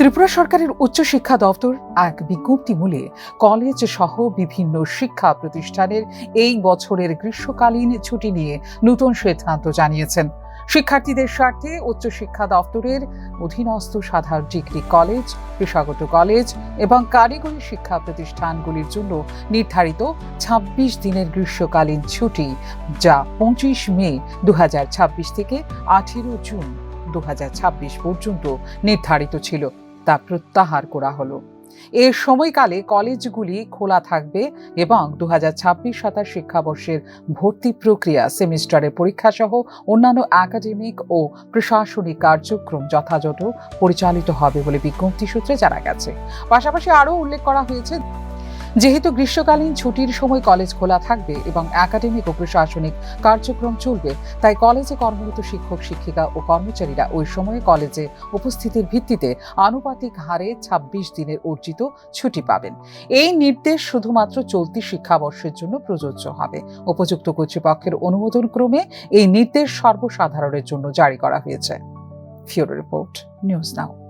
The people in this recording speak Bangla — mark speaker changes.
Speaker 1: ত্রিপুরা সরকারের উচ্চশিক্ষা দপ্তর এক বিজ্ঞপ্তিমূলে কলেজ সহ বিভিন্ন শিক্ষা প্রতিষ্ঠানের এই বছরের গ্রীষ্মকালীন ছুটি নিয়ে নতুন সিদ্ধান্ত জানিয়েছেন। শিক্ষার্থীদের স্বার্থে উচ্চশিক্ষা দপ্তরের অধীনস্থ সাধারণ ডিগ্রি কলেজ, পেশাগত কলেজ এবং কারিগরি শিক্ষা প্রতিষ্ঠানগুলির জন্য নির্ধারিত ২৬ দিনের গ্রীষ্মকালীন ছুটি, যা ২৫ মে ২০২৬ থেকে ১৮ জুন ২০২৬ পর্যন্ত নির্ধারিত ছিল, তা প্রত্যাহার করা হলো। এর সময়কালে কলেজগুলি খোলা থাকবে এবং ২০২৬-২৭ শিক্ষাবর্ষের ভর্তি প্রক্রিয়া, সেমিস্টারের পরীক্ষা সহ অন্যান্য একাডেমিক ও প্রশাসনিক কার্যক্রম যথাযথ পরিচালিত হবে বলে বিজ্ঞপ্তি সূত্রে জানা গেছে। পাশাপাশি আরও উল্লেখ করা হয়েছে, যেহেতু গ্রীষ্মকালীন ছুটির সময় কলেজ খোলা থাকবে এবং একাডেমিক ও প্রশাসনিক কার্যক্রম চলবে, তাই কলেজে কর্মরত শিক্ষক, শিক্ষিকা ও কর্মচারীরা ওই সময়ে কলেজে উপস্থিতির ভিত্তিতে আনুপাতিক হারে ২৬ দিনের অর্জিত ছুটি পাবেন। এই নির্দেশ শুধুমাত্র চলতি শিক্ষাবর্ষের জন্য প্রযোজ্য হবে। উপযুক্ত কর্তৃপক্ষের অনুমোদন ক্রমে এই নির্দেশ সর্বসাধারণের জন্য জারি করা হয়েছে। ফিউরো রিপোর্ট, নিউজ নাও।